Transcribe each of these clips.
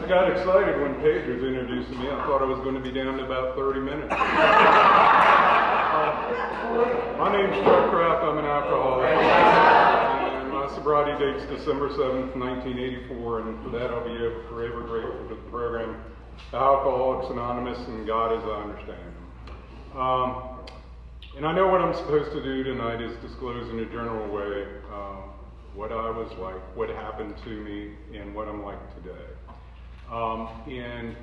I got excited when Paige was introducing me. I thought I was going to be down to about 30 minutes. My name's Chuck Kraft. I'm an alcoholic. And my sobriety date's December 7th, 1984, and for that I'll be forever grateful to the program, Alcoholics Anonymous, and God as I understand Him. And I know what I'm supposed to do tonight is disclose in a general way what I was like, what happened to me, and what I'm like today. And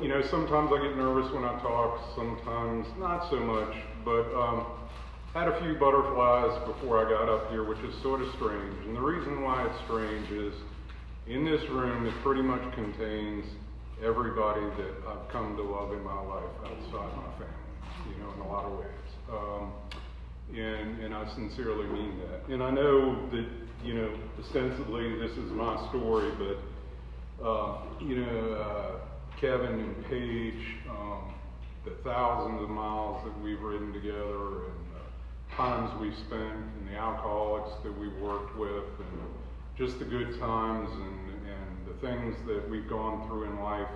you know, sometimes I get nervous when I talk, sometimes not so much, but had a few butterflies before I got up here, which is sort of strange. And the reason why it's strange is in this room it pretty much contains everybody that I've come to love in my life outside my family, you know, in a lot of ways. And I sincerely mean that. And I know that, you know, ostensibly this is my story, but, you know, Kevin and Paige, the thousands of miles that we've ridden together, and the times we've spent, and the alcoholics that we've worked with, and just the good times, and the things that we've gone through in life,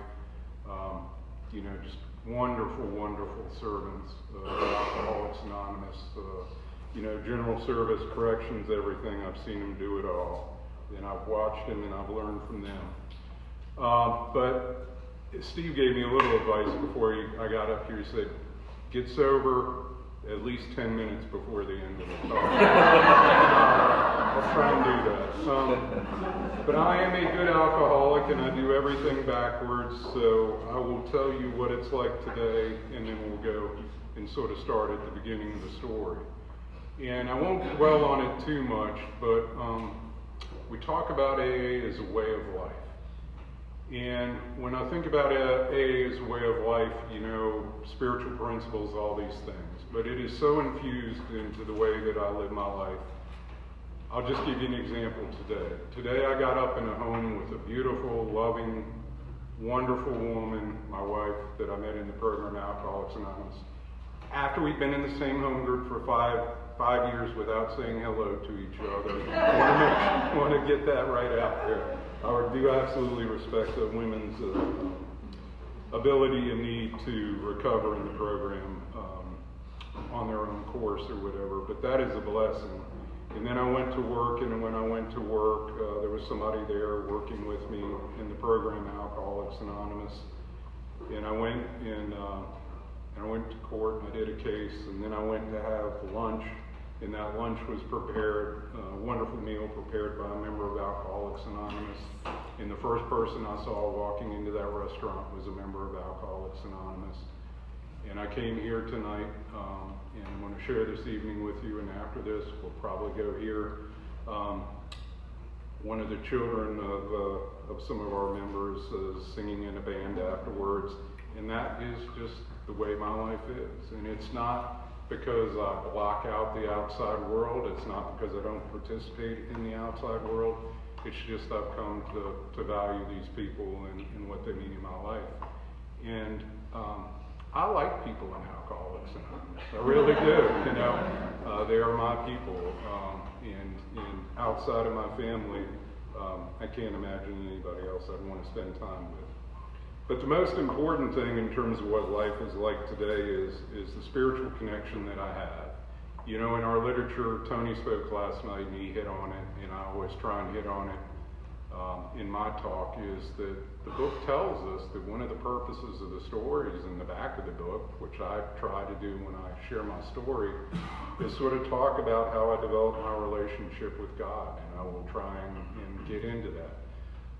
you know, just wonderful, wonderful servants of Alcoholics Anonymous, you know, general service, corrections, everything. I've seen them do it all, and I've watched them and I've learned from them. But Steve gave me a little advice before I got up here. He said, get sober at least 10 minutes before the end of the talk. I'll try and do that. But I am a good alcoholic and I do everything backwards, so I will tell you what it's like today, and then we'll go and sort of start at the beginning of the story. And I won't dwell on it too much, but we talk about AA as a way of life. And when I think about AA as a way of life, you know, spiritual principles, all these things, but it is so infused into the way that I live my life. I'll just give you an example today. Today I got up in a home with a beautiful, loving, wonderful woman, my wife, that I met in the program Alcoholics Anonymous. After we'd been in the same home group for five years without saying hello to each other. I want to get that right out there. I do absolutely respect the women's ability and need to recover in the program on their own course or whatever, but that is a blessing. And then I went to work, and when I went to work, there was somebody there working with me in the program Alcoholics Anonymous. And I went and I went to court and I did a case, and then I went to have lunch, and that lunch was prepared, a wonderful meal prepared by a member of Alcoholics Anonymous. And the first person I saw walking into that restaurant was a member of Alcoholics Anonymous. And I came here tonight, and I'm going to share this evening with you, and after this we'll probably go hear one of the children of some of our members singing in a band afterwards, and that is just the way my life is. And it's not because I block out the outside world, it's not because I don't participate in the outside world, it's just I've come to value these people and what they mean in my life. And I like people in Alcoholics Anonymous. I really do. You know, they are my people, and outside of my family, I can't imagine anybody else I'd want to spend time with. But the most important thing in terms of what life is like today is the spiritual connection that I have. You know, in our literature, Tony spoke last night and he hit on it, and I always try and hit on it in my talk, is that the book tells us that one of the purposes of the story is in the back of the book, which I try to do when I share my story, is sort of talk about how I developed my relationship with God, and I will try and get into that.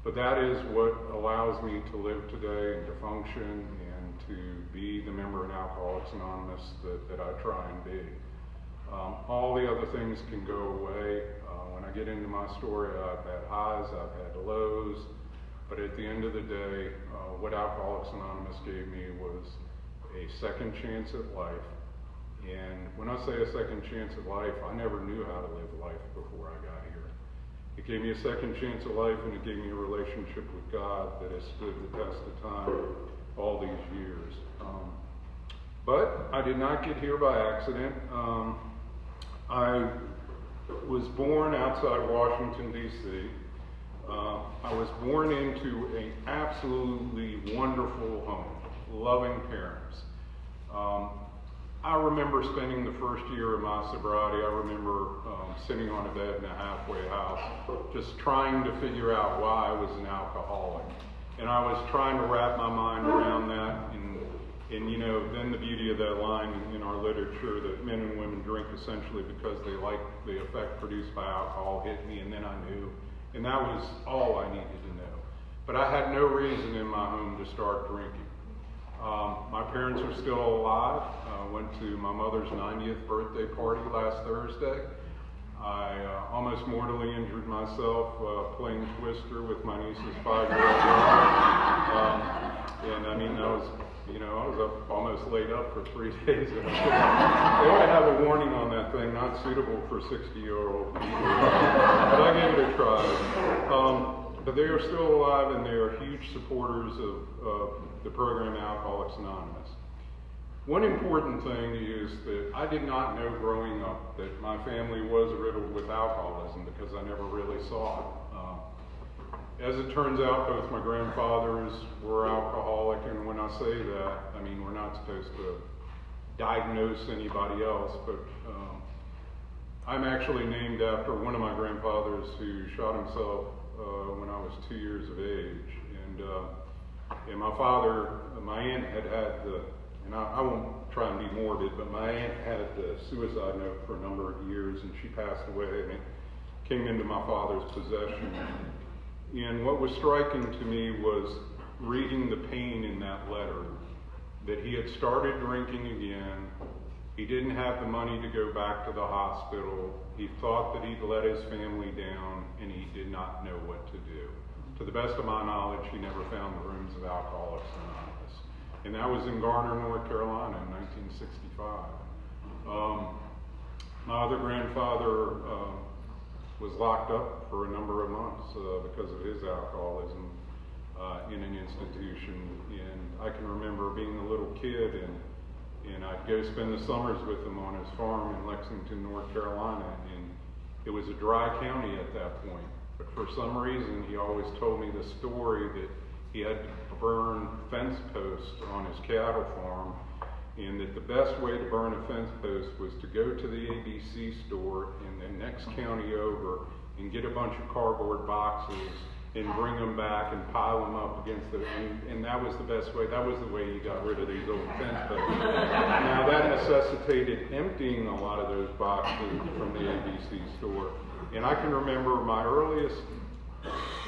But that is what allows me to live today and to function and to be the member in Alcoholics Anonymous that I try and be. All the other things can go away. When I get into my story, I've had highs, I've had lows, but at the end of the day, what Alcoholics Anonymous gave me was a second chance at life. And when I say a second chance at life, I never knew how to live life before I got here. It gave me a second chance at life, and it gave me a relationship with God that has stood the test of time all these years. But I did not get here by accident. I was born outside Washington, D.C. I was born into an absolutely wonderful home, loving parents. I remember spending the first year of my sobriety, I remember sitting on a bed in a halfway house, just trying to figure out why I was an alcoholic. And I was trying to wrap my mind around that, and you know, then the beauty of that line in our literature that men and women drink essentially because they like the effect produced by alcohol hit me, and then I knew. And that was all I needed to know. But I had no reason in my home to start drinking. My parents are still alive. Went to my mother's 90th birthday party last Thursday. I almost mortally injured myself playing Twister with my niece's 5-year-old daughter. And I mean, I was up almost laid up for 3 days. They ought to have a warning on that thing, not suitable for 60-year-old people. But I gave it a try. But they are still alive, and they are huge supporters of the program Alcoholics Anonymous. One important thing is that I did not know growing up that my family was riddled with alcoholism because I never really saw it. As it turns out, both my grandfathers were alcoholic, and when I say that, I mean we're not supposed to diagnose anybody else, but I'm actually named after one of my grandfathers who shot himself when I was 2 years of age. And my father, my aunt had and I won't try and be morbid, but my aunt had the suicide note for a number of years, and she passed away, and it came into my father's possession. And what was striking to me was reading the pain in that letter, that he had started drinking again. He didn't have the money to go back to the hospital. He thought that he'd let his family down, and he did not know what to do. To the best of my knowledge, he never found the rooms of Alcoholics Anonymous. And that was in Garner, North Carolina in 1965. My other grandfather was locked up for a number of months because of his alcoholism in an institution. And I can remember being a little kid, and I'd go spend the summers with him on his farm in Lexington, North Carolina. And it was a dry county at that point. But for some reason, he always told me the story that he had to burn fence posts on his cattle farm, and that the best way to burn a fence post was to go to the ABC store in the next county over and get a bunch of cardboard boxes and bring them back and pile them up against and that was the best way. That was the way you got rid of these old fence posts. Now that necessitated emptying a lot of those boxes from the ABC store. And I can remember my earliest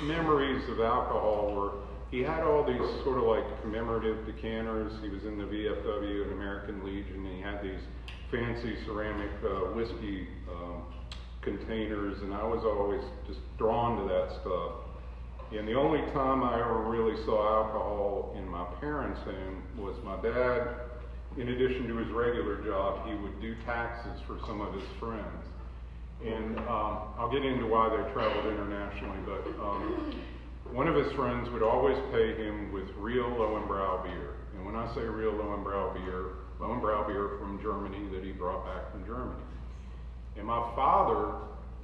memories of alcohol were he had all these sort of like commemorative decanters. He was in the VFW and American Legion, and he had these fancy ceramic whiskey containers, and I was always just drawn to that stuff. And the only time I ever really saw alcohol in my parents' home was my dad, in addition to his regular job, he would do taxes for some of his friends. And I'll get into why they traveled internationally, but one of his friends would always pay him with real Lowenbrau beer. And when I say real Lowenbrau beer from Germany that he brought back from Germany. And my father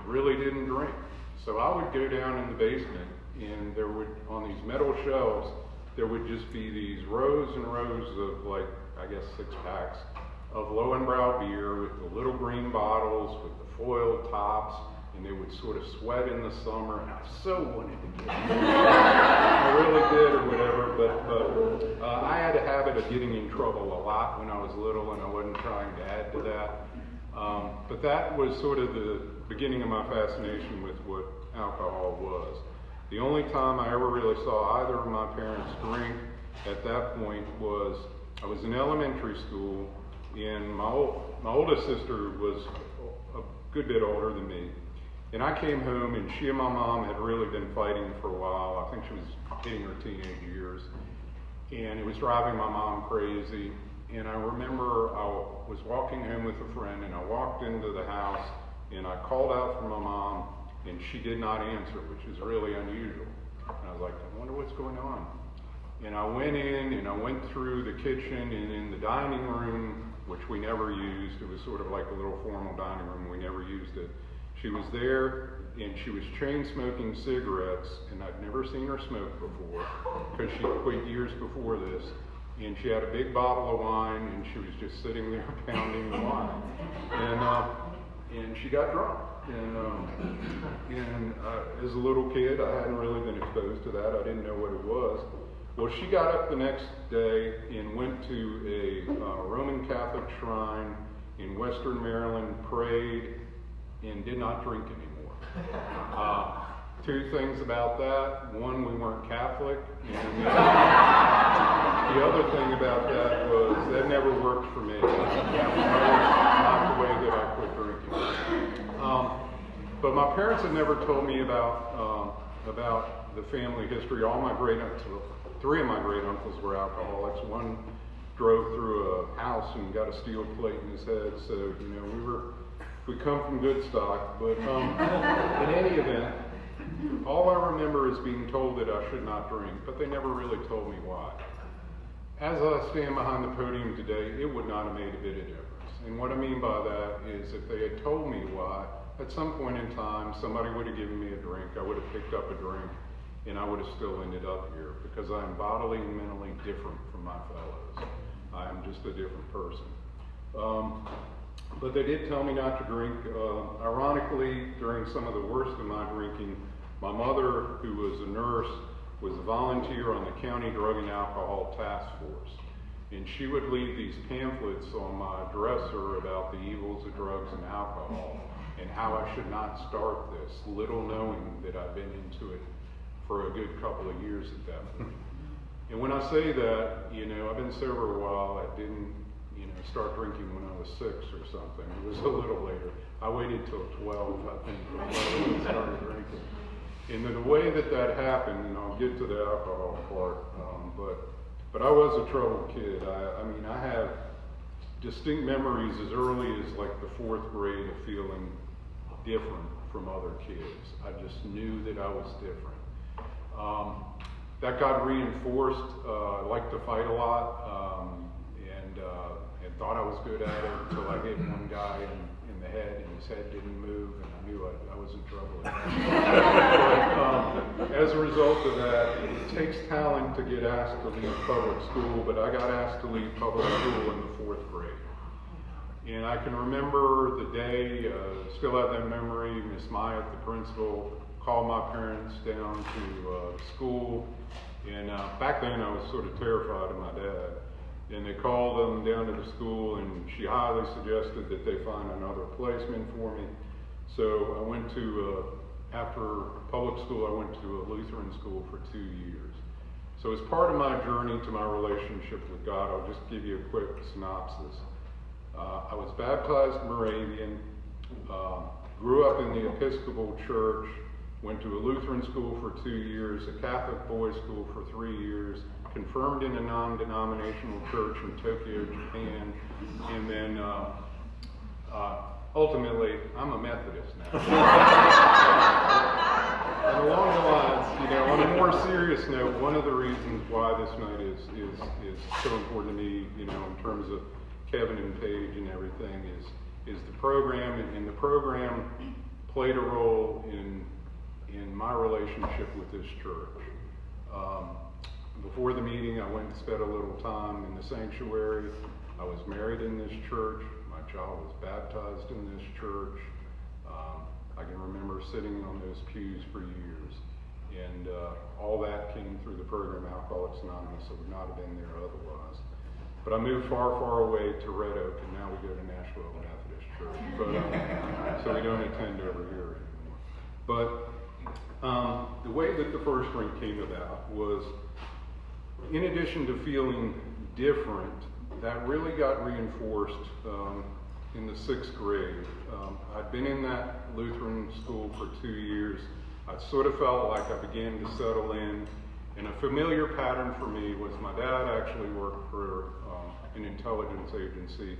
really didn't drink. So I would go down in the basement, and there would, on these metal shelves, there would just be these rows and rows of, like, I guess 6-packs of Lowenbrau beer with the little green bottles with the foil tops, and they would sort of sweat in the summer, and I so wanted to get them. I really did, or whatever, but I had a habit of getting in trouble a lot when I was little, and I wasn't trying to add to that. But that was sort of the beginning of my fascination with what alcohol was. The only time I ever really saw either of my parents drink at that point was I was in elementary school, and my oldest sister was a good bit older than me. And I came home, and she and my mom had really been fighting for a while. I think she was hitting her teenage years. And it was driving my mom crazy. And I remember I was walking home with a friend, and I walked into the house, and I called out for my mom, and she did not answer, which is really unusual. And I was like, I wonder what's going on. And I went in, and I went through the kitchen, and in the dining room, which we never used, it was sort of like a little formal dining room, we never used it. She was there, and she was chain smoking cigarettes, and I'd never seen her smoke before, because she quit years before this. And she had a big bottle of wine, and she was just sitting there pounding the wine. And she got drunk. And as a little kid, I hadn't really been exposed to that. I didn't know what it was. Well, she got up the next day and went to a Roman Catholic shrine in Western Maryland, prayed, and did not drink anymore. Two things about that. One, we weren't Catholic. And the other thing about that was that never worked for me. That was not the way that I quit drinking. But my parents had never told me about the family history. All my three of my great uncles were alcoholics. One drove through a house and got a steel plate in his head. So, you know, we come from good stock. But in any event, all I remember is being told that I should not drink, but they never really told me why. As I stand behind the podium today, it would not have made a bit of difference. And what I mean by that is if they had told me why, at some point in time, somebody would have given me a drink, I would have picked up a drink, and I would have still ended up here, because I am bodily and mentally different from my fellows. I am just a different person. But they did tell me not to drink. Ironically, during some of the worst of my drinking, my mother, who was a nurse, was a volunteer on the County Drug and Alcohol Task Force. And she would leave these pamphlets on my dresser about the evils of drugs and alcohol and how I should not start this, little knowing that I've been into it for a good couple of years at that point. And when I say that, you know, I've been sober a while. I didn't, you know, start drinking when I was 6 or something. It was a little later. I waited till 12, I think, before I started drinking. And the way that happened, and I'll get to the alcohol part, but I was a troubled kid. I mean, I have distinct memories as early as like the 4th grade of feeling different from other kids. I just knew that I was different. That got reinforced. I liked to fight a lot, and thought I was good at it until I hit one guy in the head, and his head didn't move, and I knew I was in trouble. But, as a result of that, it takes talent to get asked to leave public school, but I got asked to leave public school in the 4th grade. And I can remember the day, still have that memory. Miss Myatt, the principal, called my parents down to school. And back then I was sort of terrified of my dad. And they called them down to the school, and she highly suggested that they find another placement for me. So I went to, after public school, I went to a Lutheran school for 2 years. So as part of my journey to my relationship with God, I'll just give you a quick synopsis. I was baptized Moravian, grew up in the Episcopal Church, went to a Lutheran school for 2 years, a Catholic boys' school for 3 years, confirmed in a non-denominational church in Tokyo, Japan, and then ultimately, I'm a Methodist now. And along the lines, you know, on a more serious note, one of the reasons why this night is so important to me, you know, in terms of Kevin and Paige and everything, is the program, and the program played a role in my relationship with this church. Before the meeting, I went and spent a little time in the sanctuary. I was married in this church. My child was baptized in this church. I can remember sitting on those pews for years. And all that came through the program Alcoholics Anonymous. I would not have been there otherwise. But I moved far, far away to Red Oak, and now we go to Nashville Methodist Church. But, so we don't attend over here anymore. But the way that the first drink came about was, in addition to feeling different, that really got reinforced in the 6th grade. I'd been in that Lutheran school for 2 years. I sort of felt like I began to settle in. And a familiar pattern for me was my dad actually worked for an intelligence agency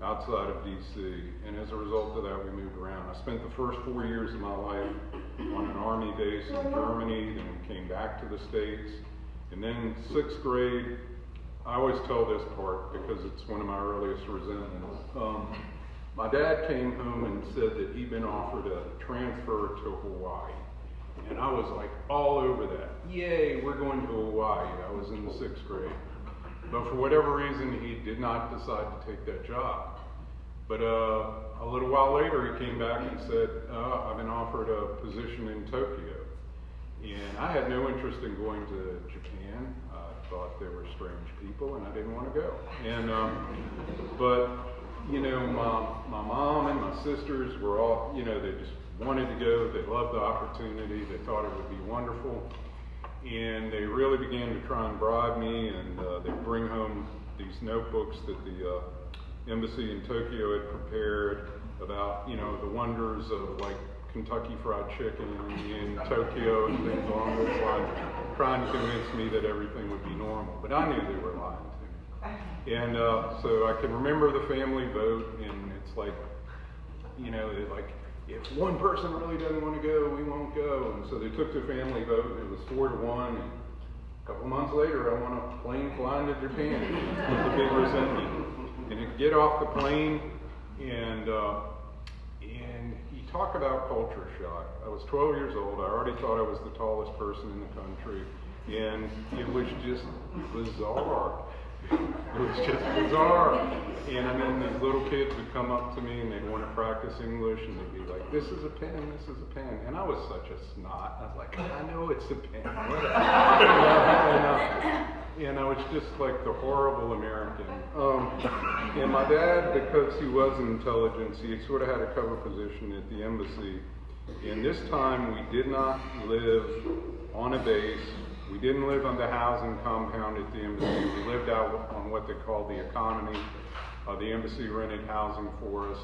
outside of D.C. And as a result of that, we moved around. I spent the first 4 years of my life on an Army base in Germany, then we came back to the States. And then 6th grade, I always tell this part because it's one of my earliest resentments. my dad came home and said that he'd been offered a transfer to Hawaii. And I was like all over that. Yay, we're going to Hawaii. I was in the 6th grade. But for whatever reason, he did not decide to take that job. But a little while later, he came back and said, I've been offered a position in Tokyo. And I had no interest in going to Japan. I thought they were strange people and I didn't want to go. And, but, you know, my mom and my sisters were all, you know, they just wanted to go. They loved the opportunity. They thought it would be wonderful. And they really began to try and bribe me, and they'd bring home these notebooks that the embassy in Tokyo had prepared about, you know, the wonders of like Kentucky Fried Chicken in Tokyo and things along those lines, trying to convince me that everything would be normal. But I knew they were lying to me. And so I can remember the family vote, and it's like, you know, like, if one person really doesn't want to go, we won't go. And so they took the family vote, and it was 4-1. And a couple months later, I'm on a plane flying to Japan with the big resentment. And I get off the plane, and you talk about culture shock. I was 12 years old. I already thought I was the tallest person in the country, and it was just bizarre. It was just bizarre. And I mean, these little kids would come up to me and they'd want to practice English, and they'd be like, this is a pen, this is a pen. And I was such a snot. I was like, I know it's a pen. And I was just like the horrible American. And my dad, because he was in intelligence, he sort of had a cover position at the embassy. And this time we did not live on a base. We didn't live on the housing compound at the embassy. We lived out on what they called the economy. The embassy rented housing for us,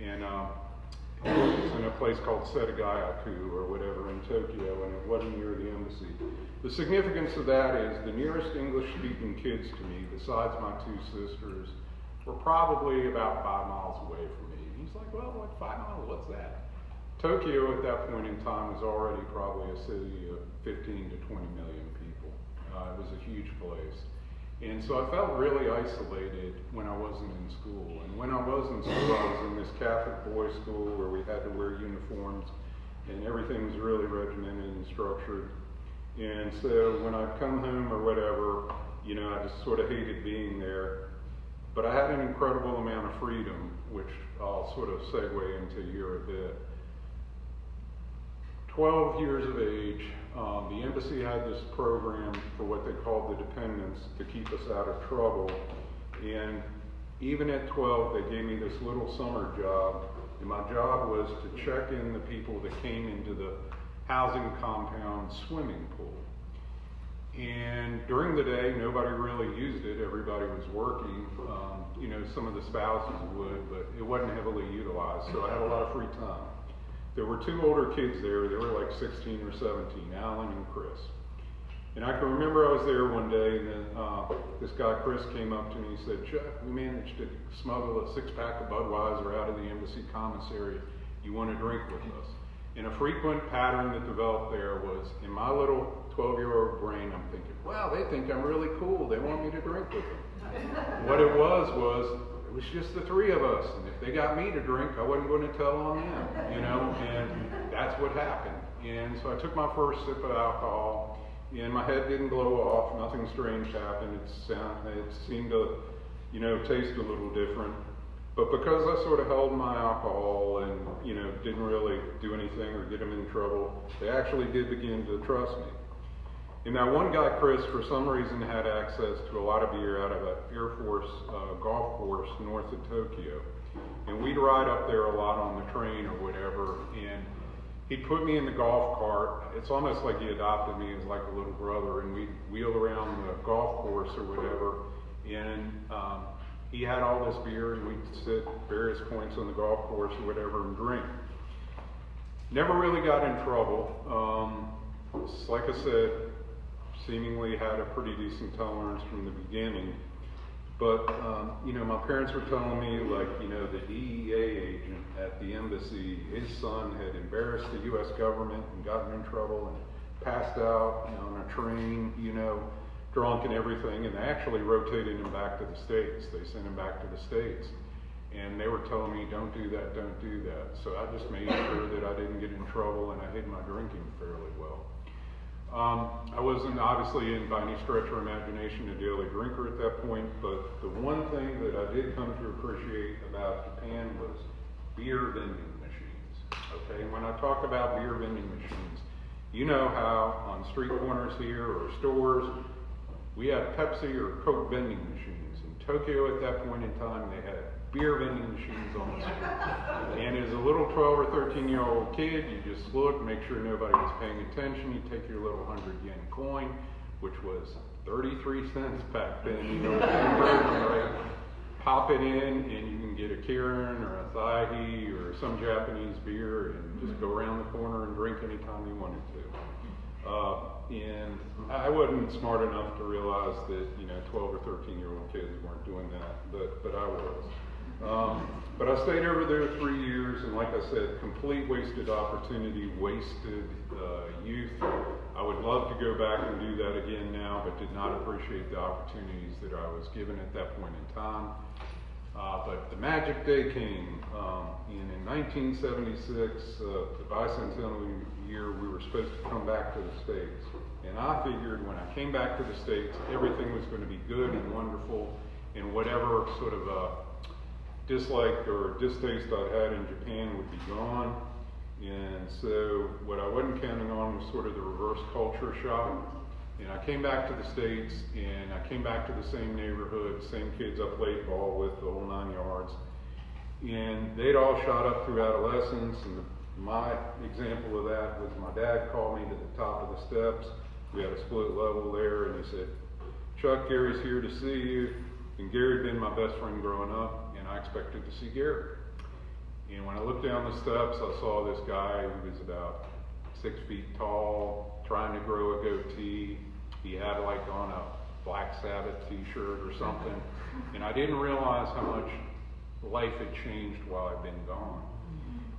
and it was in a place called Setagaya-ku or whatever in Tokyo, and it wasn't near the embassy. The significance of that is the nearest English-speaking kids to me, besides my 2 sisters, were probably about 5 miles away from me. And he's like, well, what, 5 miles, what's that? Tokyo at that point in time was already probably a city of 15 to 20 million people. It was a huge place. And so I felt really isolated when I wasn't in school. And when I was in school, I was in this Catholic boys' school where we had to wear uniforms, and everything was really regimented and structured. And so when I'd come home or whatever, you know, I just sort of hated being there. But I had an incredible amount of freedom, which I'll sort of segue into here a bit. 12 years of age, the embassy had this program for what they called the dependents to keep us out of trouble. And even at 12, they gave me this little summer job. And my job was to check in the people that came into the housing compound swimming pool. And during the day, nobody really used it. Everybody was working. You know, some of the spouses would, but it wasn't heavily utilized. So I had a lot of free time. There were 2 older kids there. They were like 16 or 17, Alan and Chris. And I can remember I was there one day, and then this guy, Chris, came up to me and said, Chuck, we managed to smuggle a 6-pack of Budweiser out of the embassy commissary. You want to drink with us? And a frequent pattern that developed there was, in my little 12-year-old brain, I'm thinking, wow, they think I'm really cool. They want me to drink with them. What it was it was just the 3 of us, and if they got me to drink, I wasn't going to tell on them, you know, and that's what happened. And so I took my first sip of alcohol, and my head didn't blow off, nothing strange happened. It seemed to, you know, taste a little different. But because I sort of held my alcohol and, you know, didn't really do anything or get them in trouble, they actually did begin to trust me. And that one guy, Chris, for some reason had access to a lot of beer out of an Air Force golf course north of Tokyo. And we'd ride up there a lot on the train or whatever, and he'd put me in the golf cart. It's almost like he adopted me as like a little brother, and we'd wheel around the golf course or whatever. And he had all this beer, and we'd sit at various points on the golf course or whatever and drink. Never really got in trouble. Like I said, seemingly had a pretty decent tolerance from the beginning. But, you know, my parents were telling me, like, you know, the DEA agent at the embassy, his son had embarrassed the U.S. government and gotten in trouble and passed out, you know, on a train, you know, drunk and everything, and they actually rotated him back to the States. They sent him back to the States. And they were telling me, don't do that, don't do that. So I just made sure that I didn't get in trouble, and I hid my drinking fairly well. I wasn't obviously by any stretch of imagination a daily drinker at that point, but the one thing that I did come to appreciate about Japan was beer vending machines. Okay, and when I talk about beer vending machines, you know how on street corners here or stores, we have Pepsi or Coke vending machines. In Tokyo at that point in time, they had beer vending machines on the street. And as a little 12 or 13-year-old kid, you just look, make sure nobody was paying attention. You take your little 100-yen coin, which was 33 cents back then, you know, right? Pop it in, and you can get a Kirin or a Thai or some Japanese beer, and just go around the corner and drink anytime you wanted to. And I wasn't smart enough to realize that, you know, 12 or 13-year-old kids weren't doing that, but I was. But I stayed over there 3 years, and like I said, complete wasted opportunity, wasted youth. I would love to go back and do that again now, but did not appreciate the opportunities that I was given at that point in time. But the magic day came, and in 1976, the bicentennial year, we were supposed to come back to the States. And I figured when I came back to the States, everything was going to be good and wonderful, and whatever sort of dislike or distaste I'd had in Japan would be gone. And so what I wasn't counting on was sort of the reverse culture shock. And I came back to the States, and I came back to the same neighborhood, same kids I played ball with, the whole 9 yards. And they'd all shot up through adolescence, and my example of that was my dad called me to the top of the steps. We had a split level there, and he said, "Chuck, Gary's here to see you." And Gary had been my best friend growing up, and I expected to see Gary. And when I looked down the steps, I saw this guy who was about 6 feet tall, trying to grow a goatee. He had like on a Black Sabbath t-shirt or something. And I didn't realize how much life had changed while I'd been gone.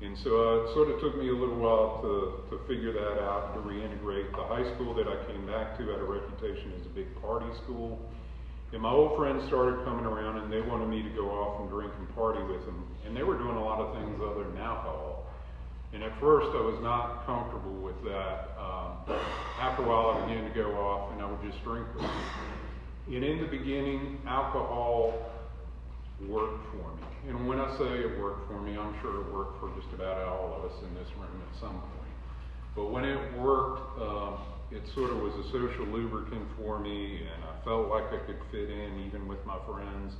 And so it sort of took me a little while to figure that out, to reintegrate. The high school that I came back to had a reputation as a big party school. And my old friends started coming around, and they wanted me to go off and drink and party with them. And they were doing a lot of things other than alcohol. And at first I was not comfortable with that. But after a while I began to go off, and I would just drink with them. And in the beginning, alcohol worked for me. And when I say it worked for me, I'm sure it worked for just about all of us in this room at some point. But when it worked, it sort of was a social lubricant for me, and I felt like I could fit in even with my friends.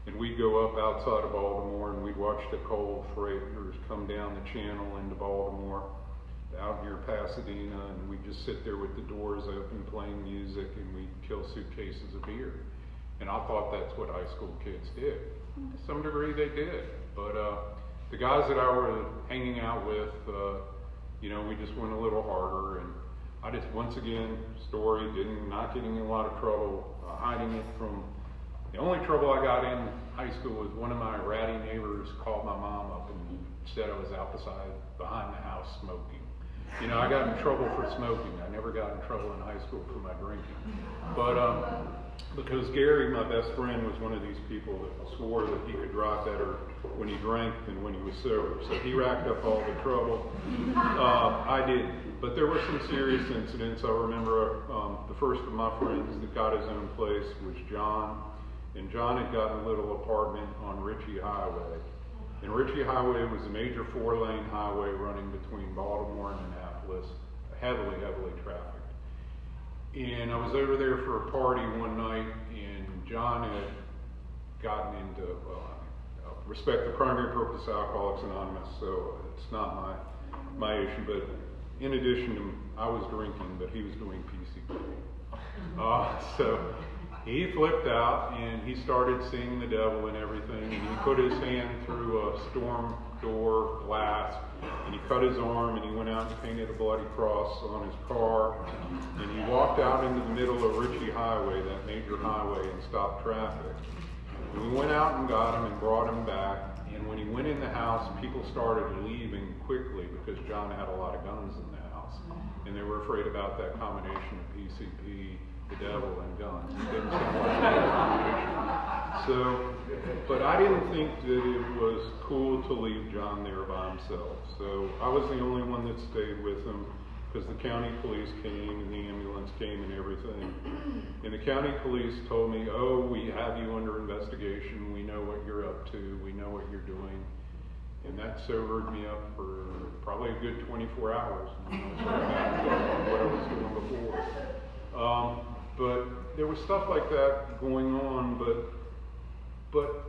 And we'd go up outside of Baltimore, and we'd watch the coal freighters come down the channel into Baltimore, out near Pasadena, and we'd just sit there with the doors open playing music, and we'd kill suitcases of beer. And I thought that's what high school kids did. To some degree they did, but the guys that I were hanging out with, you know, we just went a little harder, and I just, once again, story, not getting in a lot of trouble, hiding it from. The only trouble I got in high school was one of my ratty neighbors called my mom up and said I was outside behind the house smoking. You know, I got in trouble for smoking. I never got in trouble in high school for my drinking. But because Gary, my best friend, was one of these people that swore that he could drive better when he drank than when he was sober. So he racked up all the trouble. I didn't. But there were some serious incidents. I remember the first of my friends that got his own place was John. And John had gotten a little apartment on Ritchie Highway. And Ritchie Highway was a major 4-lane highway running between Baltimore and Annapolis, heavily, heavily trafficked. And I was over there for a party one night, and John had gotten into, well, I respect the primary purpose of Alcoholics Anonymous, so it's not my issue, but in addition to, I was drinking, but he was doing PCP. So he flipped out, and he started seeing the devil and everything, and he put his hand through a storm door glass, and he cut his arm, and he went out and painted a bloody cross on his car, and he walked out into the middle of Ritchie Highway, that major highway, and stopped traffic. And we went out and got him and brought him back, and when he went in the house, people started leaving quickly because John had a lot of guns in the house, and they were afraid about that combination of PCP, the devil, and guns. It didn't sound like that combination. So, but I didn't think that it was cool to leave John there by himself. So I was the only one that stayed with him because the county police came and the ambulance came and everything. And the county police told me, oh, we have you under investigation. We know what you're up to. We know what you're doing. And that sobered me up for probably a good 24 hours. What I was doing before. But there was stuff like that going on, but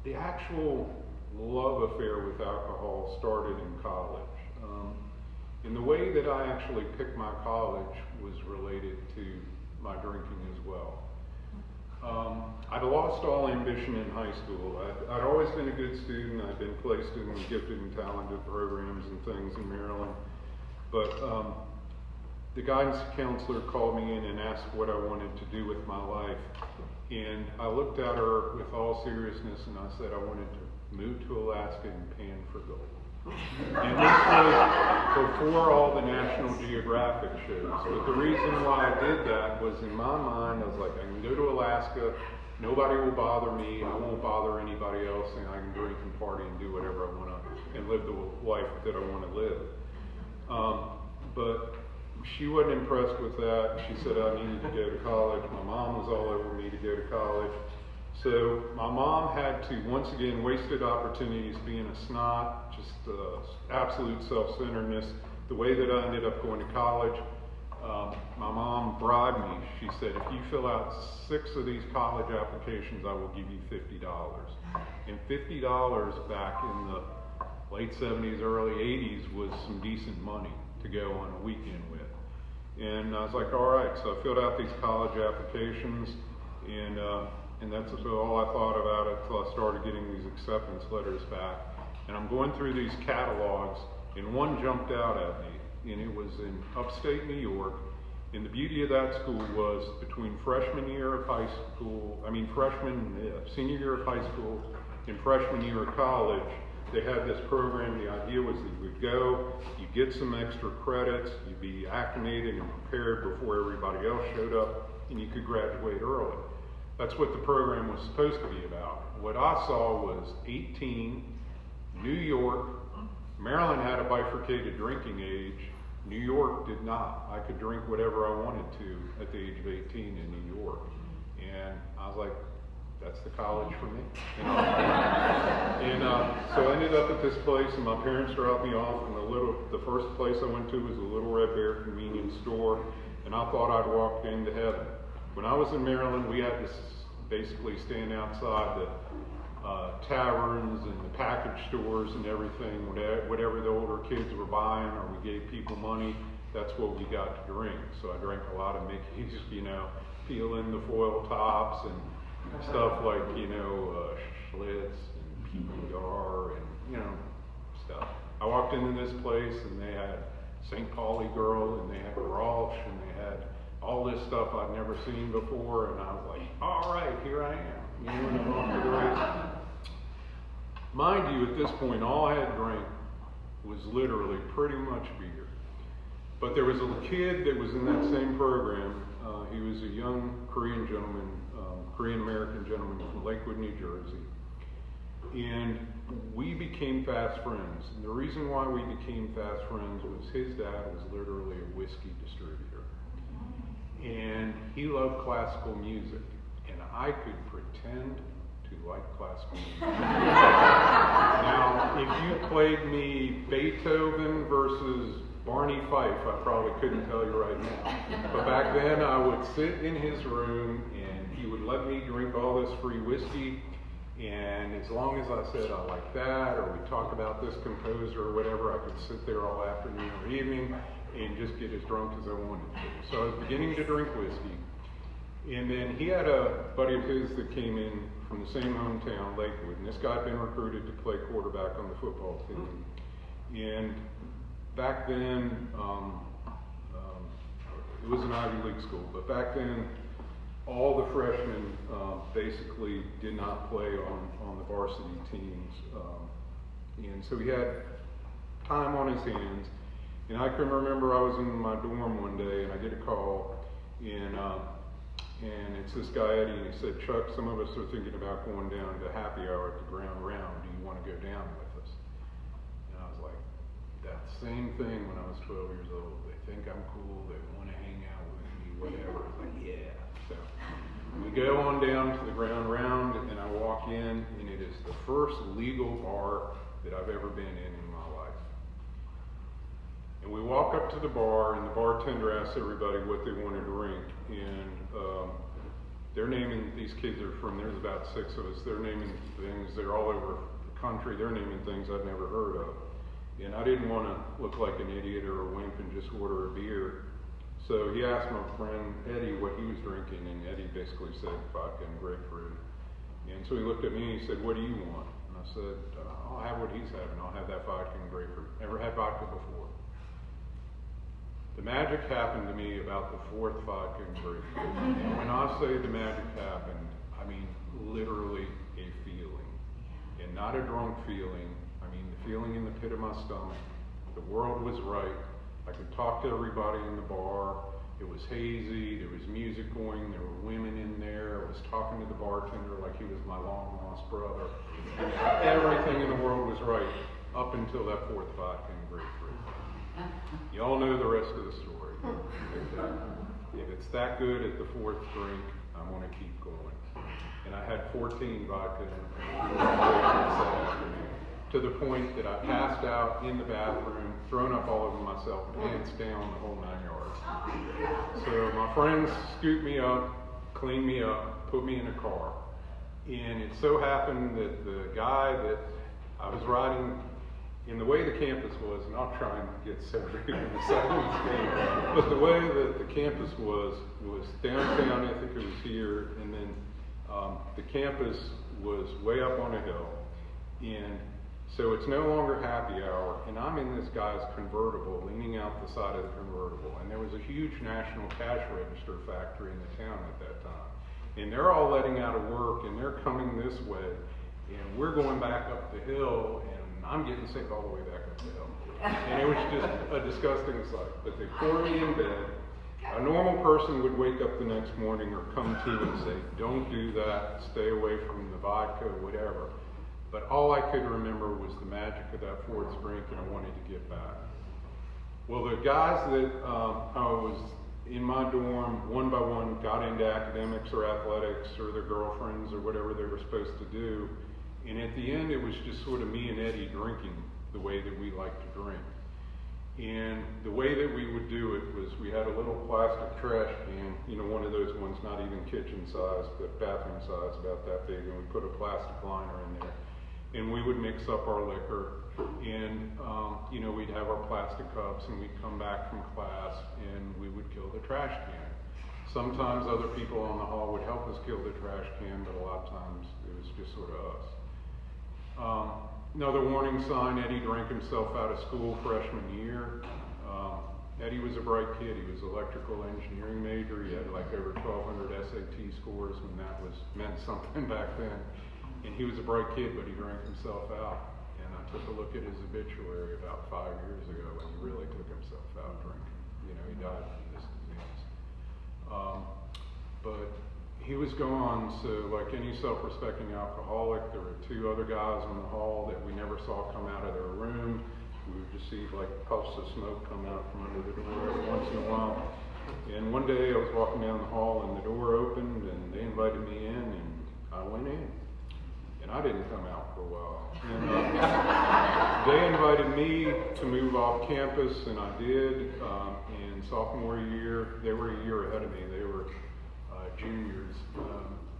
the actual love affair with alcohol started in college. And the way that I actually picked my college was related to my drinking as well. I'd lost all ambition in high school. I'd always been a good student. I'd been placed in gifted and talented programs and things in Maryland. But the guidance counselor called me in and asked what I wanted to do with my life. And I looked at her with all seriousness and I said I wanted to move to Alaska and pan for gold. And this was before all the National Geographic shows. But the reason why I did that was in my mind, I was like, I can go to Alaska, nobody will bother me, I won't bother anybody else, and I can drink and party and do whatever I want to, and live the life that I want to live. But she wasn't impressed with that. She said I needed to go to college. My mom was all over me to go to college. So my mom had to, once again, wasted opportunities, being a snot, just absolute self-centeredness. The way that I ended up going to college, my mom bribed me. She said, if you fill out 6 of these college applications, I will give you $50. And $50 back in the late 70s, early 80s was some decent money to go on a weekend with. And I was like, all right. So I filled out these college applications, and that's all I thought about it until I started getting these acceptance letters back. And I'm going through these catalogs, and one jumped out at me, and it was in upstate New York. And the beauty of that school was between freshman year of high school, senior year of high school and freshman year of college, they had this program. The idea was that you would go, you'd get some extra credits, you'd be acclimated and prepared before everybody else showed up, and you could graduate early. That's what the program was supposed to be about. What I saw was 18, New York. Maryland had a bifurcated drinking age. New York did not. I could drink whatever I wanted to at the age of 18 in New York. And I was like, that's the college for me. So I ended up at this place, and my parents dropped me off, and the first place I went to was a Little Red Bear convenience store, and I thought I'd walked into heaven. When I was in Maryland, we had to basically stand outside the taverns and the package stores and everything. Whatever the older kids were buying, or we gave people money, that's what we got to drink. So I drank a lot of Mickey's, peeling the foil tops and stuff like, Schlitz and Piedmont and, stuff. I walked into this place and they had St. Pauli Girl and they had Rausch and they had all this stuff I'd never seen before, and I was like, all right, here I am, and I'm off to the races. Mind you, at this point, all I had drank was literally pretty much beer. But there was a kid that was in that same program. He was a young Korean gentleman, Korean-American gentleman from Lakewood, New Jersey. And we became fast friends. And the reason why we became fast friends was his dad was literally a whiskey distributor. And he loved classical music. And I could pretend to like classical music. Now, if you played me Beethoven versus Barney Fife, I probably couldn't tell you right now. But back then, I would sit in his room, and he would let me drink all this free whiskey. And as long as I said I like that, or we talk about this composer or whatever, I could sit there all afternoon or evening and just get as drunk as I wanted to. So I was beginning to drink whiskey. And then he had a buddy of his that came in from the same hometown, Lakewood. And this guy had been recruited to play quarterback on the football team. And back then, it was an Ivy League school, but back then, all the freshmen basically did not play on the varsity teams. And so he had time on his hands. And I can remember I was in my dorm one day, and I get a call, and And it's this guy Eddie, and he said, Chuck, some of us are thinking about going down to happy hour at the Ground Round. Do you want to go down with us? And I was like, that same thing when I was 12 years old. They think I'm cool, they want to hang out with me, whatever. I was like, yeah. So we go on down to the Ground Round, and I walk in, and it is the first legal bar that I've ever been in my life. And we walk up to the bar, and the bartender asks everybody what they want to drink. And they're naming, these kids are from, there's about 6 of us, they're naming things, they're all over the country, they're naming things I'd never heard of. And I didn't want to look like an idiot or a wimp and just order a beer. So he asked my friend Eddie what he was drinking, and Eddie basically said vodka and grapefruit. And so he looked at me and he said, what do you want? And I said, I'll have what he's having, I'll have that vodka and grapefruit. Never had vodka before. The magic happened to me about the 4th vodka and grapefruit. And when I say the magic happened, I mean literally a feeling. And not a drunk feeling, I mean the feeling in the pit of my stomach. The world was right. I could talk to everybody in the bar. It was hazy, there was music going, there were women in there. I was talking to the bartender like he was my long lost brother. And everything in the world was right up until that 4th vodka and grapefruit. You all know the rest of the story. If it's that good at the 4th drink, I'm going to keep going. And I had 14 vodka and grapefruit to the point that I passed out in the bathroom, thrown up all over myself, pants down, the whole 9 yards. So my friends scooped me up, cleaned me up, put me in a car. And it so happened that the guy that I was riding, in the way the campus was, and I'll try and get separated in the silence game, but the way that the campus was downtown, I think it was here, and then the campus was way up on a hill. And so it's no longer happy hour, and I'm in this guy's convertible, leaning out the side of the convertible, and there was a huge national cash register factory in the town at that time. And they're all letting out of work, and they're coming this way, and we're going back up the hill, and I'm getting sick all the way back up the hill. And it was just a disgusting sight. But they pour me in bed. A normal person would wake up the next morning or come to and say, don't do that, stay away from the vodka, whatever. But all I could remember was the magic of that 4th drink, and I wanted to get back. Well, the guys that I was in my dorm, one by one, got into academics or athletics or their girlfriends or whatever they were supposed to do. And at the end, it was just sort of me and Eddie drinking the way that we like to drink. And the way that we would do it was we had a little plastic trash can, you know, one of those ones, not even kitchen size, but bathroom size, about that big, and we put a plastic liner in there. And we would mix up our liquor, and, you know, we'd have our plastic cups, and we'd come back from class, and we would kill the trash can. Sometimes other people on the hall would help us kill the trash can, but a lot of times it was just sort of us. Another warning sign, Eddie drank himself out of school freshman year. Eddie was a bright kid. He was an electrical engineering major. He had like over 1,200 SAT scores, and that meant something back then. And he was a bright kid, but he drank himself out. And I took a look at his obituary about 5 years ago, and he really took himself out drinking. You know, he died from this disease. But he was gone, so like any self-respecting alcoholic, there were 2 other guys in the hall that we never saw come out of their room. We would just see like puffs of smoke come out from under the door every once in a while. And one day I was walking down the hall and the door opened and they invited me in and I went in. And I didn't come out for a while. And, they invited me to move off campus and I did. In sophomore year, they were a year ahead of me. They were juniors.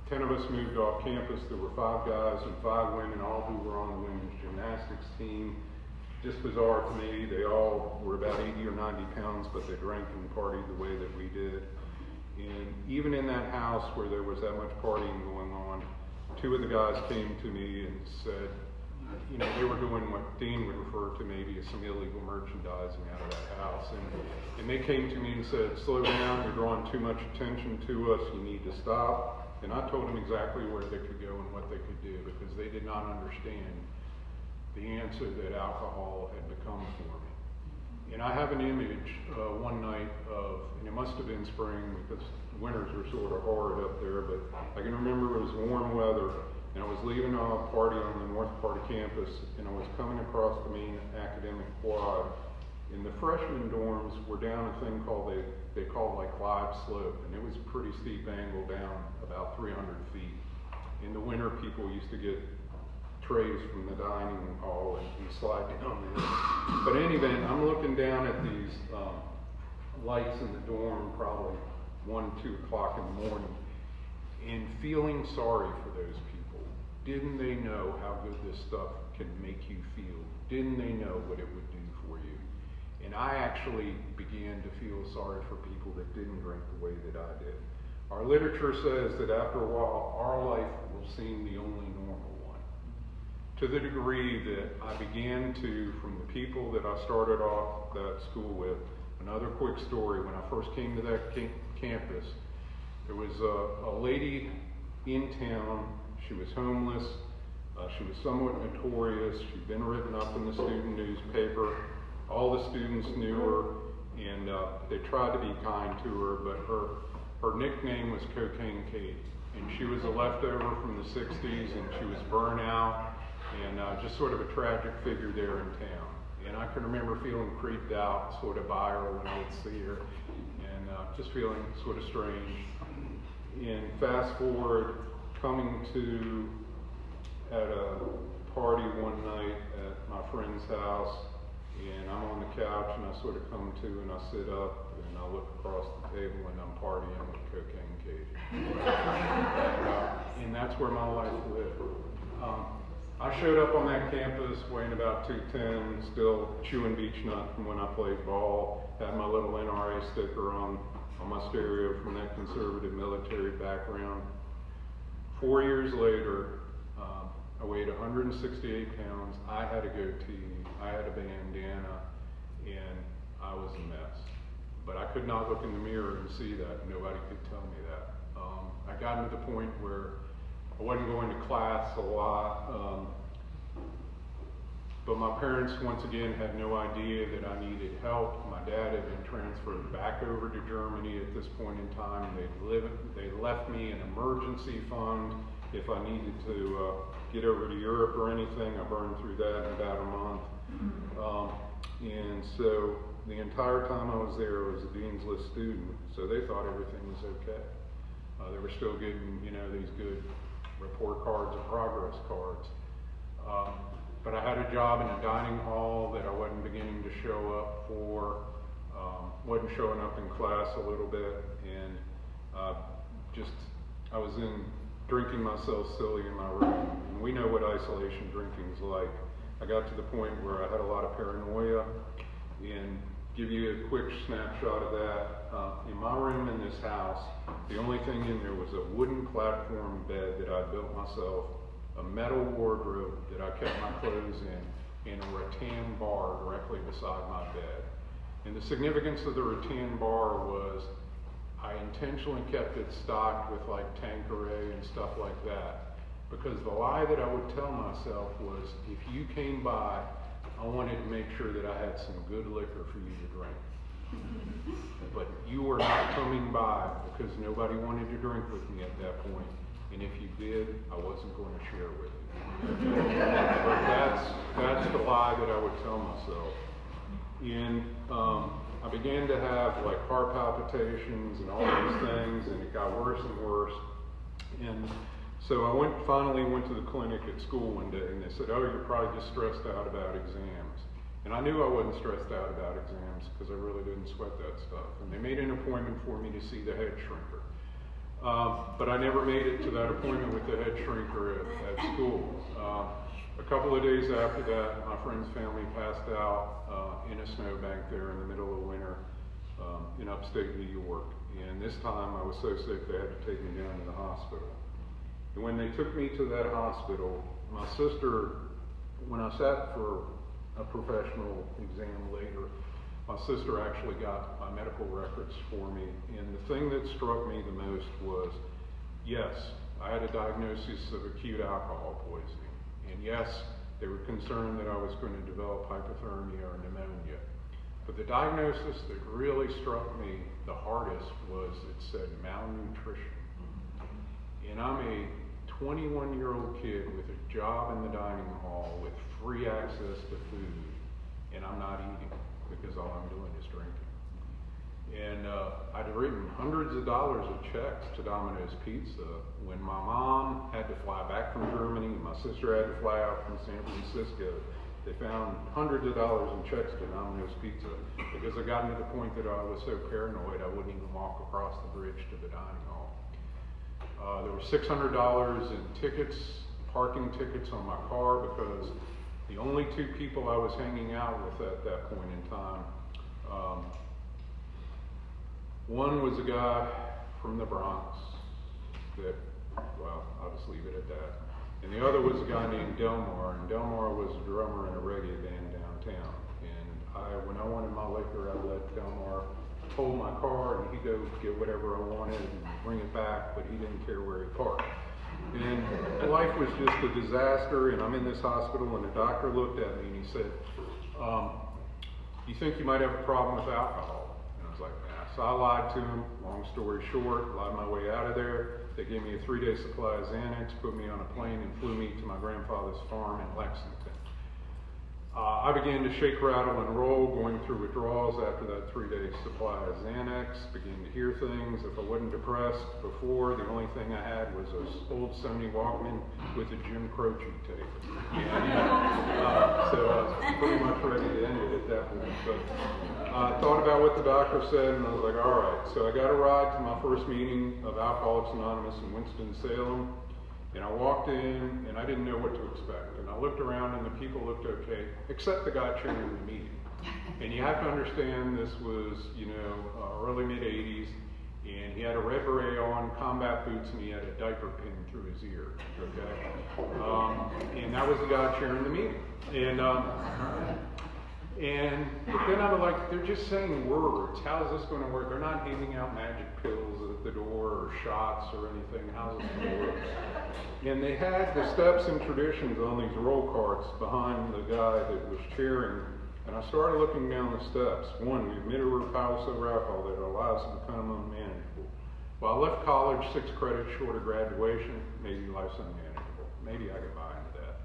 10 of us moved off campus. There were 5 guys and 5 women, all who were on the women's gymnastics team. Just bizarre to me. They all were about 80 or 90 pounds, but they drank and partied the way that we did. And even in that house where there was that much partying going on, 2 of the guys came to me and said, you know, they were doing what Dean would refer to maybe as some illegal merchandising out of that house. And they came to me and said, slow down, you're drawing too much attention to us, you need to stop. And I told them exactly where they could go and what they could do because they did not understand the answer that alcohol had become for me. And I have an image one night of, and it must have been spring because winters were sort of hard up there, but I can remember it was warm weather, and I was leaving a party on the north part of campus, and I was coming across the main academic quad, and the freshman dorms were down a thing called, they called like Clive Slope, and it was a pretty steep angle down about 300 feet. In the winter, people used to get trays from the dining hall and slide down there. But in any event, I'm looking down at these lights in the dorm, probably 1, 2 o'clock in the morning, and feeling sorry for those people. Didn't they know how good this stuff can make you feel? Didn't they know what it would do for you? And I actually began to feel sorry for people that didn't drink the way that I did. Our literature says that after a while, our life will seem the only normal one. To the degree that I began to, from the people that I started off that school with, another quick story, when I first came to that campus, there was a lady in town. She was homeless. She was somewhat notorious. She'd been written up in the student newspaper. All the students knew her, and they tried to be kind to her, but her nickname was Cocaine Kate, and she was a leftover from the 60s, and she was burnt out, and just sort of a tragic figure there in town. And I can remember feeling creeped out sort of by her when I would see her, and just feeling sort of strange. And fast forward, coming to at a party one night at my friend's house, and I'm on the couch, and I sort of come to, and I sit up, and I look across the table, and I'm partying with Cocaine Kate. And that's where my life lived. I showed up on that campus weighing about 210, still chewing beech nut from when I played ball, had my little NRA sticker on my stereo from that conservative military background. 4 years later, I weighed 168 pounds, I had a goatee, I had a bandana, and I was a mess. But I could not look in the mirror and see that. Nobody could tell me that. I got to the point where I wasn't going to class a lot, but my parents, once again, had no idea that I needed help. My dad had been transferred back over to Germany at this point in time. They left me an emergency fund if I needed to get over to Europe or anything. I burned through that in about a month. And so the entire time I was there, I was a Dean's List student, so they thought everything was okay. They were still getting, these good report cards and progress cards. But I had a job in a dining hall that I wasn't beginning to show up for, wasn't showing up in class a little bit, and I was drinking myself silly in my room. And we know what isolation drinking's like. I got to the point where I had a lot of paranoia, and give you a quick snapshot of that. In my room in this house, the only thing in there was a wooden platform bed that I built myself, a metal wardrobe that I kept my clothes in, and a rattan bar directly beside my bed. And the significance of the rattan bar was I intentionally kept it stocked with like Tanqueray and stuff like that, because the lie that I would tell myself was, if you came by, I wanted to make sure that I had some good liquor for you to drink. But you were not coming by because nobody wanted to drink with me at that point. And if you did, I wasn't going to share with you. But that's the lie that I would tell myself. And I began to have like heart palpitations and all these things, and it got worse and worse. And so I finally went to the clinic at school one day, and they said, "Oh, you're probably just stressed out about exams." And I knew I wasn't stressed out about exams because I really didn't sweat that stuff. And they made an appointment for me to see the head shrinker. But I never made it to that appointment with the head shrinker at school. A couple of days after that, my friend's family passed out in a snowbank there in the middle of winter in upstate New York. And this time I was so sick they had to take me down to the hospital. And when they took me to that hospital, my sister, when I sat for a professional exam later, my sister actually got my medical records for me. And the thing that struck me the most was, yes, I had a diagnosis of acute alcohol poisoning. And yes, they were concerned that I was going to develop hypothermia or pneumonia. But the diagnosis that really struck me the hardest was it said malnutrition. And I'm a 21-year-old kid with a job in the dining hall with free access to food, and I'm not eating because all I'm doing is drinking. And I'd written hundreds of dollars of checks to Domino's Pizza when my mom had to fly back from Germany, my sister had to fly out from San Francisco. They found hundreds of dollars in checks to Domino's Pizza because I got to the point that I was so paranoid I wouldn't even walk across the bridge to the dining hall. There were $600 in tickets, parking tickets on my car because the only two people I was hanging out with at that point in time, one was a guy from the Bronx that, well, I'll just leave it at that. And the other was a guy named Delmar, and Delmar was a drummer in a reggae band downtown. And when I wanted my liquor, I let Delmar hold my car, and he'd go get whatever I wanted and bring it back, but he didn't care where he parked. And life was just a disaster, and I'm in this hospital, and the doctor looked at me, and he said, you think you might have a problem with alcohol? And I was like, nah. So I lied to him, long story short, lied my way out of there. They gave me a 3-day supply of Xanax, put me on a plane, and flew me to my grandfather's farm in Lexington. I began to shake, rattle, and roll, going through withdrawals after that 3-day supply of Xanax, began to hear things. If I wasn't depressed before, the only thing I had was an old Sony Walkman with a Jim Croce tape. So I was pretty much ready to end it at that point. But I thought about what the doctor said, and I was like, all right. So I got a ride to my first meeting of Alcoholics Anonymous in Winston-Salem. And I walked in, and I didn't know what to expect. And I looked around, and the people looked okay, except the guy chairing the meeting. And you have to understand this was, early mid-'80s, and he had a red beret on, combat boots, and he had a diaper pin through his ear, okay? And that was the guy chairing the meeting. But then I was like, they're just saying words. How's this going to work? They're not handing out magic pills at the door or shots or anything. How's this going to work? And they had the steps and traditions on these roll carts behind the guy that was chairing. And I started looking down the steps. One, we admitted we're powerless over alcohol, that our lives have become unmanageable. Well, I left college 6 credits short of graduation. Maybe life's unmanageable. Maybe I could buy into that.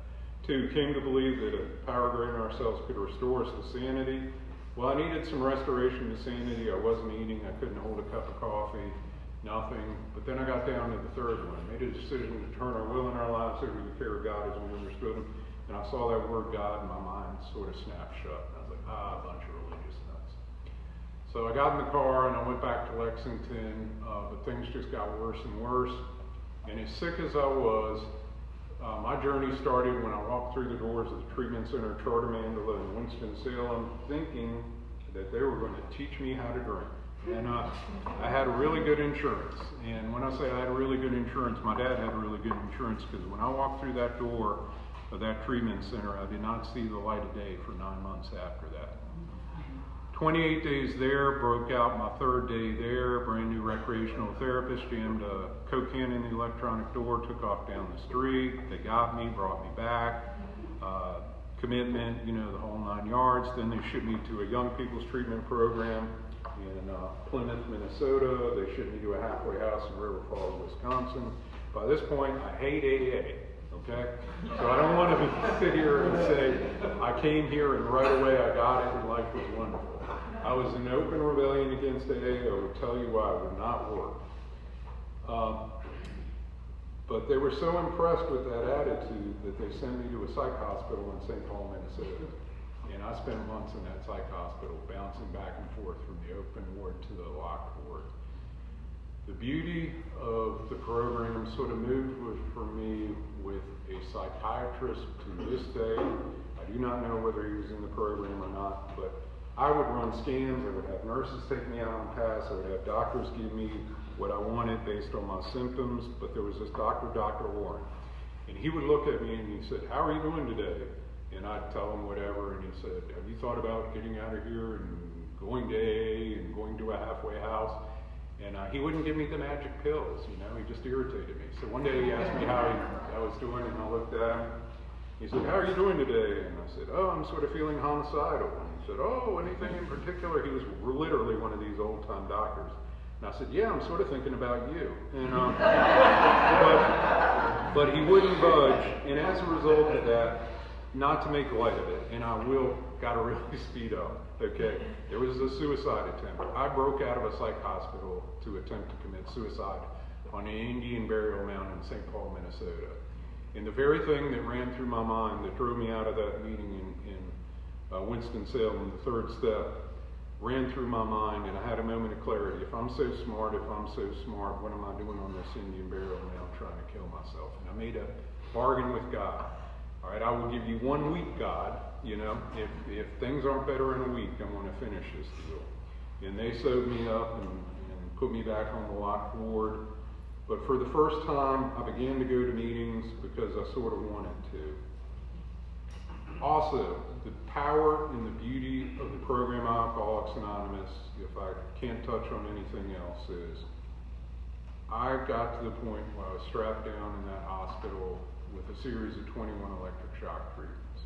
2, came to believe that a power greater than ourselves could restore us to sanity. Well, I needed some restoration to sanity. I wasn't eating. I couldn't hold a cup of coffee. Nothing. But then I got down to the third one. I made a decision to turn our will and our lives over to the care of God as we understood Him. And I saw that word God, and my mind sort of snapped shut. And I was like, a bunch of religious nuts. So I got in the car, and I went back to Lexington, but things just got worse and worse. And as sick as I was, my journey started when I walked through the doors of the treatment center, Charter Mandala in Winston-Salem, thinking that they were going to teach me how to drink. And I had really good insurance. And when I say I had really good insurance, my dad had really good insurance, because when I walked through that door of that treatment center, I did not see the light of day for 9 months after that. 28 days there, broke out my 3rd day there, brand new recreational therapist, jammed a Coke can in the electronic door, took off down the street. They got me, brought me back, commitment, the whole 9 yards. Then they shipped me to a young people's treatment program in Plymouth, Minnesota. They shipped me to a halfway house in River Falls, Wisconsin. By this point, I hate AA. Okay? So I don't want to sit here and say, I came here and right away I got it and life was wonderful. I was in open rebellion against AA. I would tell you why it would not work. But they were so impressed with that attitude that they sent me to a psych hospital in St. Paul, Minnesota. And I spent months in that psych hospital, bouncing back and forth from the open ward to the locked ward. The beauty of the program sort of moved for me with a psychiatrist to this day. I do not know whether he was in the program or not, but I would run scans. I would have nurses take me out on pass. I would have doctors give me what I wanted based on my symptoms. But there was this Dr. Warren, and he would look at me and he said, "How are you doing today?" And I'd tell him whatever, and he said, "Have you thought about getting out of here and going to AA and going to a halfway house?" And he wouldn't give me the magic pills, he just irritated me. So one day he asked me how I was doing, and I looked at him. He said, "How are you doing today?" And I said, "Oh, I'm sort of feeling homicidal." And he said, "Oh, anything in particular?" He was literally one of these old-time doctors. And I said, "Yeah, I'm sort of thinking about you." And, but he wouldn't budge. And as a result of that, not to make light of it, and I gotta really speed up, okay? There was a suicide attempt. I broke out of a psych hospital to attempt to commit suicide on an Indian burial mound in St. Paul, Minnesota. And the very thing that ran through my mind that drove me out of that meeting in Winston-Salem, the third step, ran through my mind, and I had a moment of clarity. If I'm so smart, what am I doing on this Indian burial mound trying to kill myself? And I made a bargain with God. All right, I will give you 1 week, God. You know, if things aren't better in a week, I'm going to finish this deal. And they sewed me up and put me back on the locked ward. But for the first time, I began to go to meetings because I sort of wanted to. Also, the power and the beauty of the program Alcoholics Anonymous, if I can't touch on anything else, is I got to the point where I was strapped down in that hospital with a series of 21 electric shock treatments.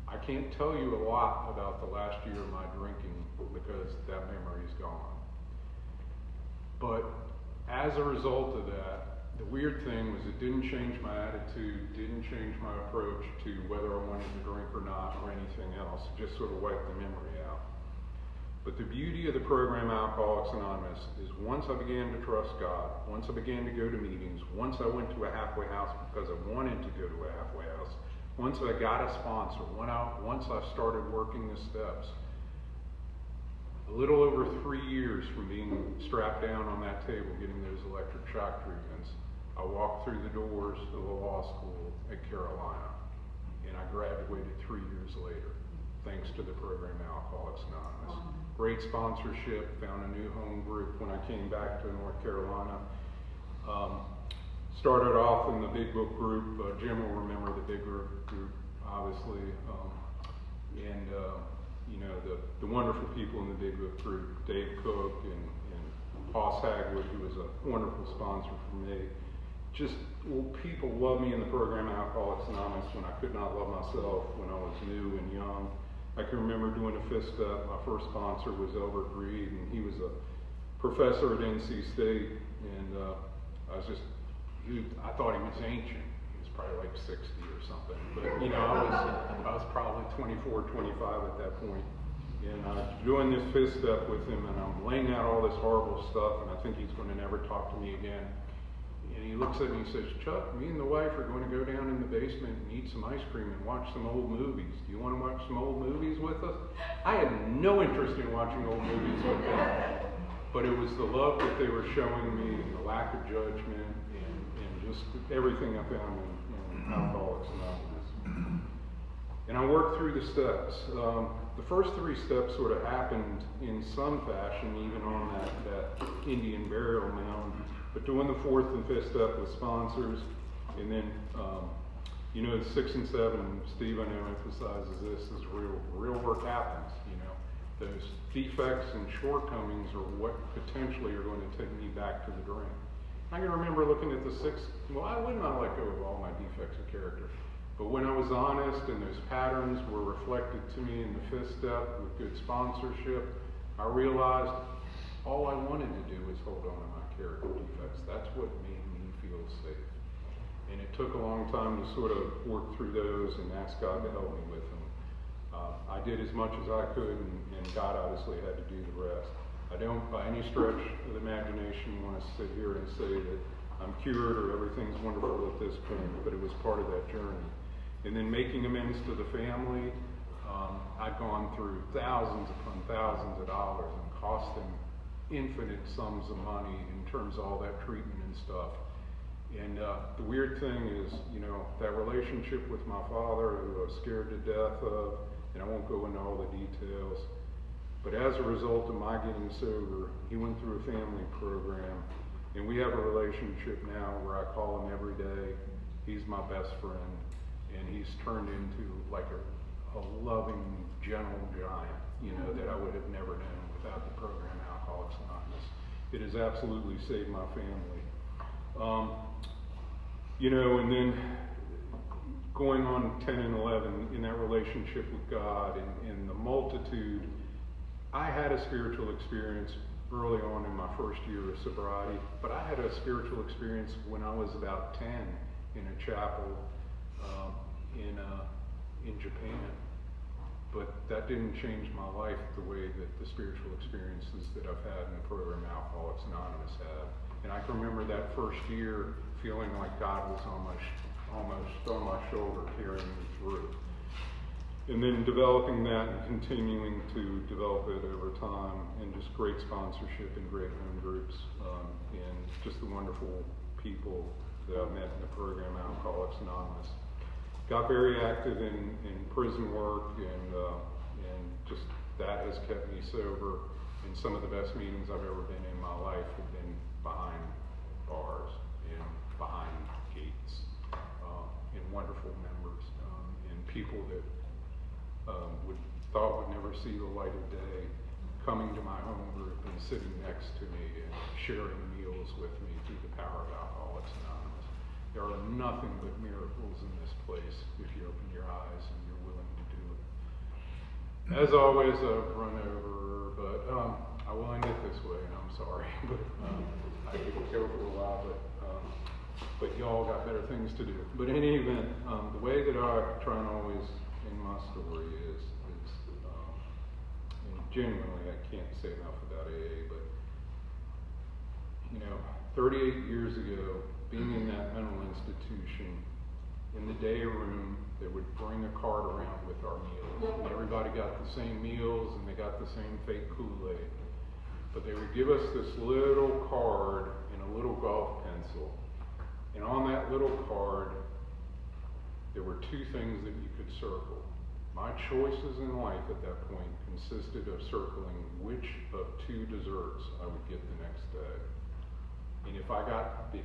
I can't tell you a lot about the last year of my drinking because that memory is gone. But as a result of that, the weird thing was it didn't change my attitude, didn't change my approach to whether I wanted to drink or not or anything else. It just sort of wiped the memory out. But the beauty of the program Alcoholics Anonymous is once I began to trust God, once I began to go to meetings, once I went to a halfway house because I wanted to go to a halfway house, once I got a sponsor, once I started working the steps, a little over 3 years from being strapped down on that table getting those electric shock treatments, I walked through the doors of the law school at Carolina, and I graduated 3 years later, thanks to the program Alcoholics Anonymous. Great sponsorship, found a new home group when I came back to North Carolina. Started off in the Big Book group. Jim will remember the Big Group, obviously, and you know, the wonderful people in the Big Book group, Dave Cook and Hoss Hagwood, who was a wonderful sponsor for me. Just, well, people love me in the program Alcoholics Anonymous when I could not love myself, when I was new and young. I can remember doing a fist up. My first sponsor was Albert Reed, and he was a professor at NC State, and I thought he was ancient. He was probably like 60 or something. But, you know, I was probably 24, 25 at that point. And I was doing this fist up with him, and I'm laying out all this horrible stuff, and I think he's going to never talk to me again. And he looks at me and says, "Chuck, me and the wife are going to go down in the basement and eat some ice cream and watch some old movies. Do you want to watch some old movies with us?" I had no interest in watching old movies with them. But it was the love that they were showing me, and the lack of judgment, and just everything I found in Alcoholics Anonymous. And I worked through the steps. The first 3 steps sort of happened in some fashion, even on that Indian burial mound. But doing the 4th and 5th step with sponsors, and then, you know, 6 and 7, Steve, I know, emphasizes this, is real work happens, you know. Those defects and shortcomings are what potentially are going to take me back to the drink. I can remember looking at the 6th, well, I would not let go of all my defects of character. But when I was honest and those patterns were reflected to me in the 5th step with good sponsorship, I realized all I wanted to do was hold on to my character defects. That's what made me feel safe. And it took a long time to sort of work through those and ask God to help me with them. I did as much as I could, and God obviously had to do the rest. I don't, by any stretch of the imagination, want to sit here and say that I'm cured or everything's wonderful at this point, but it was part of that journey. And then making amends to the family, I'd gone through thousands upon thousands of dollars and cost them infinite sums of money in terms of all that treatment and stuff. And the weird thing is, you know, that relationship with my father, who I was scared to death of, and I won't go into all the details, but as a result of my getting sober, he went through a family program, and we have a relationship now where I call him every day. He's my best friend, and he's turned into like a loving, gentle giant, you know, that I would have never known without the program Alcoholics Anonymous. It has absolutely saved my family. You know, and then going on 10 and 11 in that relationship with God and the multitude, I had a spiritual experience early on in my first year of sobriety, but I had a spiritual experience when I was about 10 in a chapel in Japan. But that didn't change my life the way that the spiritual experiences that I've had in the program Alcoholics Anonymous have. And I can remember that first year feeling like God was almost on my shoulder carrying me through. And then developing that and continuing to develop it over time, and just great sponsorship and great home groups, and just the wonderful people that I've met in the program Alcoholics Anonymous. Got very active in prison work, and just that has kept me sober. And some of the best meetings I've ever been in my life have been behind bars and behind gates, and wonderful members, and people that thought would never see the light of day, coming to my home group and sitting next to me and sharing meals with me through the power of Alcoholics Anonymous. There are nothing but miracles in this place if you open your eyes and you're willing to do it. As always, I've run over, but I will end it this way, and I'm sorry, but I could go for a while, but y'all got better things to do. But in any event, the way that I try and always end my story is and genuinely, I can't say enough about AA, but 38 years ago, being in that mental institution, in the day room, they would bring a cart around with our meals. And everybody got the same meals, and they got the same fake Kool-Aid. But they would give us this little card and a little golf pencil. And on that little card, there were two things that you could circle. My choices in life at that point consisted of circling which of two desserts I would get the next day. And if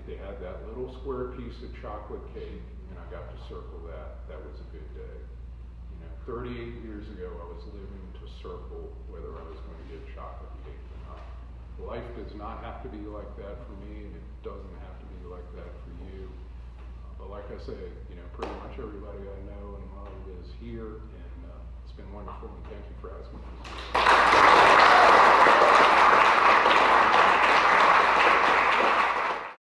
they had that little square piece of chocolate cake and I got to circle that, that was a good day. 38 years ago, I was living to circle whether I was going to get chocolate cake or not. Life does not have to be like that for me, and it doesn't have to be like that for you. But like I say, pretty much everybody I know and love is here, and it's been wonderful, and thank you for asking me.